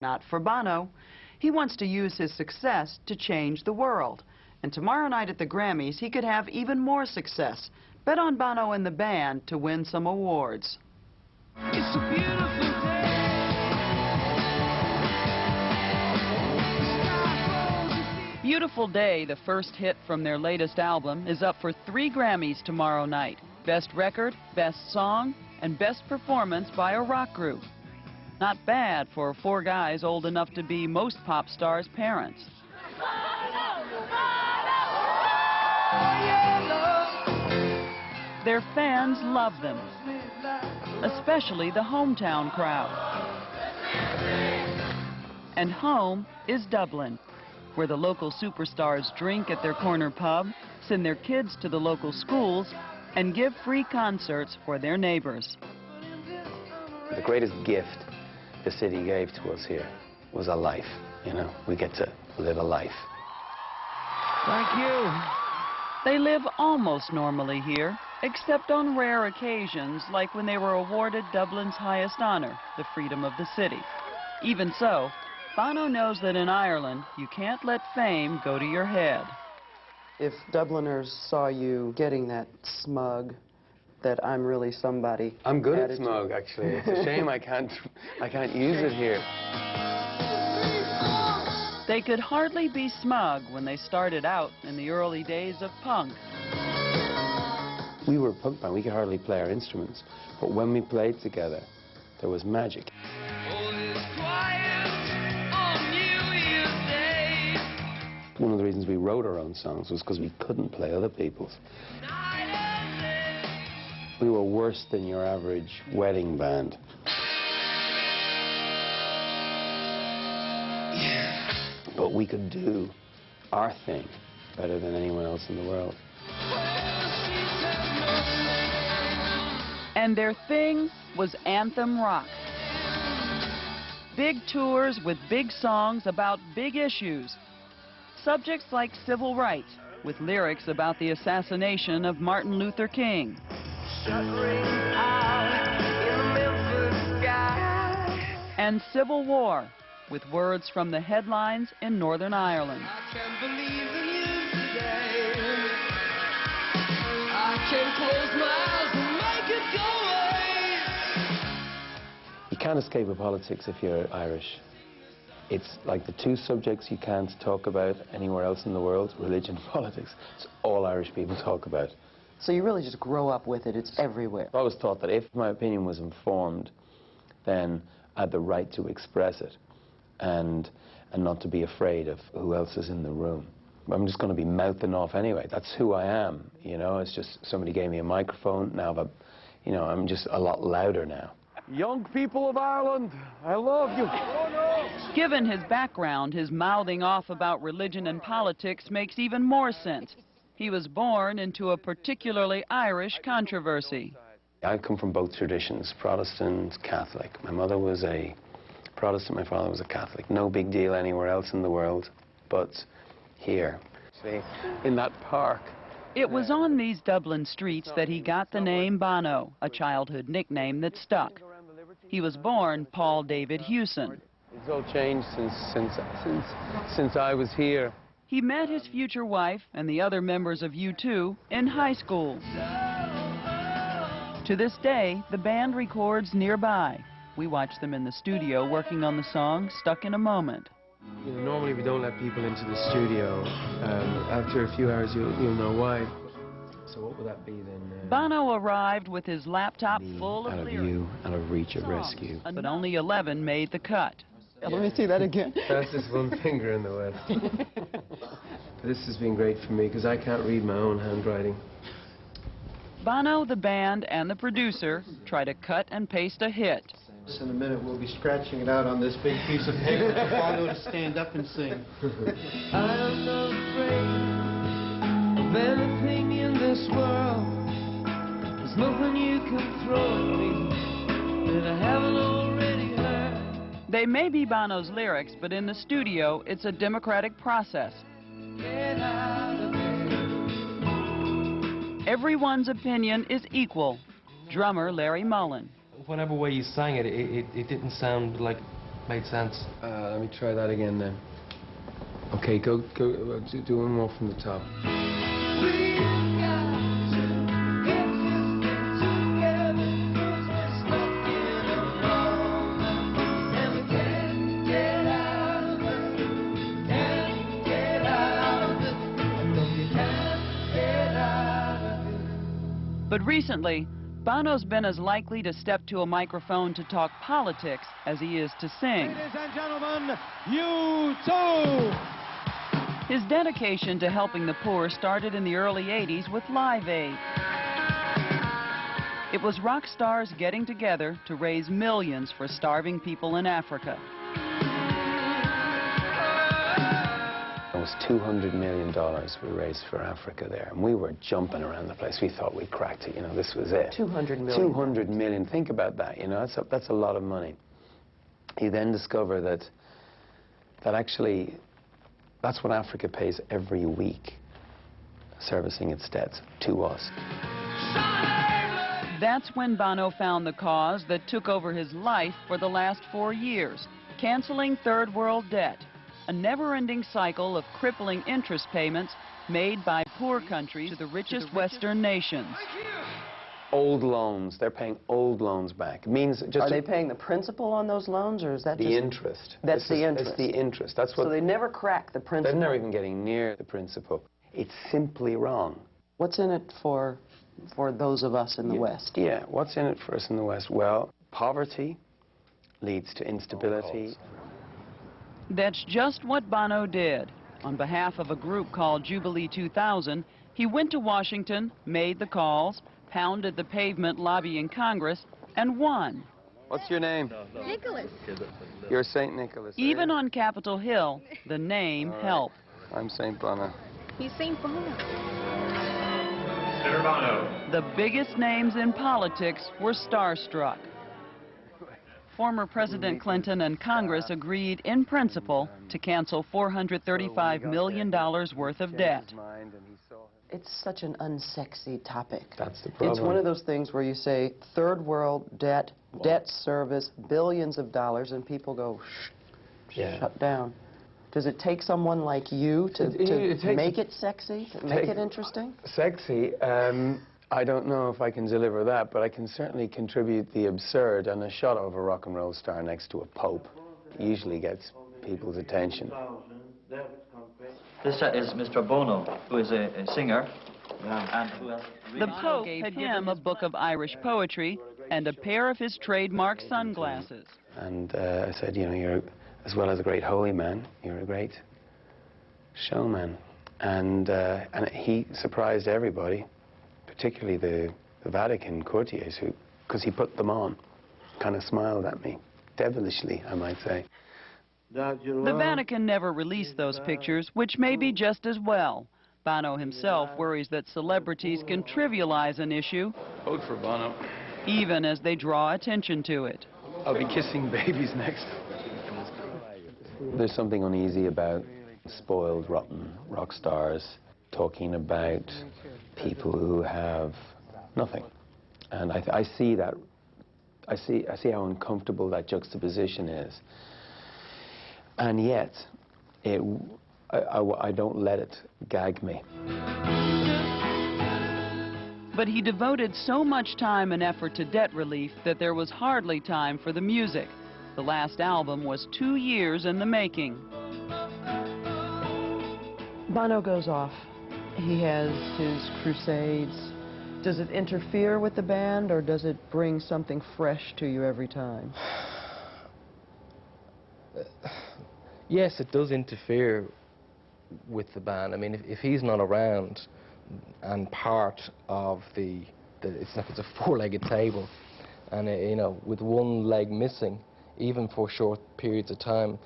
Not for Bono. He wants to use his success to change the world. And tomorrow night at the Grammys, he could have even more success. Bet on Bono and the band to win some awards. It's a beautiful day. Beautiful Day, the first hit from their latest album, is up for 3 Grammys tomorrow night. Best Record, Best Song, and Best Performance by a Rock Group. Not bad for 4 guys old enough to be most pop stars' parents. Their fans love them, especially the hometown crowd. And home is Dublin, where the local superstars drink at their corner pub, send their kids to the local schools, and give free concerts for their neighbors. The greatest gift the city gave to us here was a life. You know, we get to live a life. Thank you. They live almost normally here, except on rare occasions, like when they were awarded Dublin's highest honor, the freedom of the city. Even so, Bono knows that in Ireland, you can't let fame go to your head. If Dubliners saw you getting that smug, that I'm really somebody. I'm good attitude. at smug, actually. It's a shame I can't use it here. They could hardly be smug when they started out in the early days of punk. We were a punk band. We could hardly play our instruments. But when we played together, there was magic. One of the reasons we wrote our own songs was because we couldn't play other people's. We were worse than your average wedding band. But we could do our thing better than anyone else in the world. And their thing was anthem rock. Big tours with big songs about big issues. Subjects like civil rights, with lyrics about the assassination of Martin Luther King. And Civil War, with words from the headlines in Northern Ireland. I can't believe in you today. I can close my eyes and make it go away. You can't escape with politics if you're Irish. It's like the 2 subjects you can't talk about anywhere else in the world, religion and politics. It's all Irish people talk about. So you really just grow up with it. It's everywhere. I always thought that if my opinion was informed, then I had the right to express it and not to be afraid of who else is in the room. I'm just going to be mouthing off anyway. That's who I am, you know. It's just somebody gave me a microphone. Now, you know, I'm just a lot louder now. Young people of Ireland, I love you. Given his background, his mouthing off about religion and politics makes even more sense. He was born into a particularly Irish controversy. I come from both traditions, Protestant, Catholic. My mother was a Protestant, my father was a Catholic. No big deal anywhere else in the world, but here, see, in that park. It was on these Dublin streets that he got the name Bono, a childhood nickname that stuck. He was born Paul David Hewson. It's all changed since I was here. He met his future wife and the other members of U2 in high school. To this day, the band records nearby. We watch them in the studio working on the song Stuck in a Moment. You know, normally we don't let people into the studio. After a few hours you'll know why. So what would that be then? Bono arrived with his laptop full of lyrics. Out of you, out of reach of rescue. But only 11 made the cut. Let me see that again. That's just one finger in the web. This has been great for me because I can't read my own handwriting. Bono, the band, and the producer try to cut and paste a hit. In a minute, we'll be scratching it out on this big piece of paper for Bono to stand up and sing. I'm not afraid of anything in this world. There's nothing you can throw at me that I haven't already heard. They may be Bono's lyrics, but in the studio, it's a democratic process. Get out of there. Everyone's opinion is equal. Drummer Larry Mullen. Whatever way you sang it, it didn't sound like Made sense. Let me try that again then. Okay, go, do one more from the top. But recently, Bono's been as likely to step to a microphone to talk politics as he is to sing. Ladies and gentlemen, U2! His dedication to helping the poor started in the early 80s with Live Aid. It was rock stars getting together to raise millions for starving people in Africa. It was $200 million we raised for Africa there, and we were jumping around the place. We thought we'd cracked it, you know, this was it. 200 million. 200 million, think about that, you know, that's a lot of money. You then discover that actually, that's what Africa pays every week, servicing its debts to us. That's when Bono found the cause that took over his life for the last 4 years, canceling third world debt. A never-ending cycle of crippling interest payments made by poor countries to the richest Western nations. Old loans, they're paying old loans back. It means just Are they paying the principal on those loans, or is that the just... interest? That's the interest. That's the interest. That's what. So they never crack the principal. They're never even getting near the principal. It's simply wrong. What's in it for those of us in the West? Yeah, what's in it for us in the West? Well, poverty leads to instability. That's just what Bono did. On behalf of a group called Jubilee 2000, he went to Washington, made the calls, pounded the pavement lobbying Congress, and won. What's your name? Nicholas. You're St. Nicholas. Even on Capitol Hill, the name helped. I'm St. Bono. He's St. Bono. Senator Bono. The biggest names in politics were starstruck. Former President Clinton and Congress agreed in principle to cancel $435 million worth of debt. It's such an unsexy topic. That's the problem. It's one of those things where you say third world debt, debt service, billions of dollars, and people go, shut down. Does it take someone like you to make it sexy, to make it interesting? Sexy? I don't know if I can deliver that, but I can certainly contribute the absurd, and a shot of a rock and roll star next to a pope usually gets people's attention. This is Mr. Bono, who is a singer, and who has really... The Pope gave him a book of Irish poetry and a pair of his trademark sunglasses. And I said, you know, you're, as well as a great holy man, you're a great showman. And he surprised everybody, particularly the Vatican courtiers, because he put them on, kind of smiled at me, devilishly, I might say. The Vatican never released those pictures, which may be just as well. Bono himself worries that celebrities can trivialize an issue, Vote for Bono. even as they draw attention to it. I'll be kissing babies next. There's something uneasy about spoiled, rotten rock stars talking about people who have nothing. And I see that. I see how uncomfortable that juxtaposition is. And yet, I don't let it gag me. But he devoted so much time and effort to debt relief that there was hardly time for the music. The last album was 2 years in the making. Bono goes off. He has his crusades. Does it interfere with the band, or does it bring something fresh to you every time? Yes, it does interfere with the band. I mean, if he's not around and part of it's like it's a four-legged table, and you know, with one leg missing, even for short periods of time,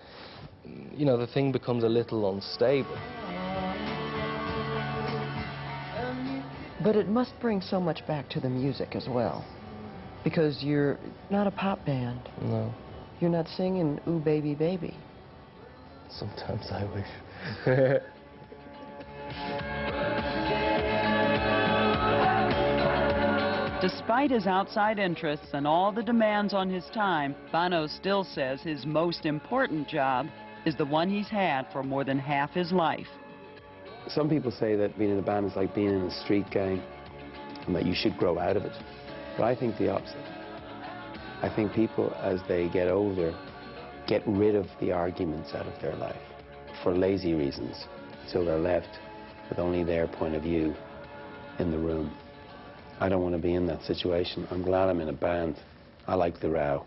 you know, the thing becomes a little unstable. But it must bring so much back to the music as well, because you're not a pop band. No. You're not singing "Ooh Baby Baby." Sometimes I wish. Despite his outside interests and all the demands on his time, Bono still says his most important job is the one he's had for more than half his life. Some people say that being in a band is like being in a street gang and that you should grow out of it. But I think the opposite. I think people, as they get older, get rid of the arguments out of their life for lazy reasons, so they're left with only their point of view in the room. I don't want to be in that situation. I'm glad I'm in a band. I like the row.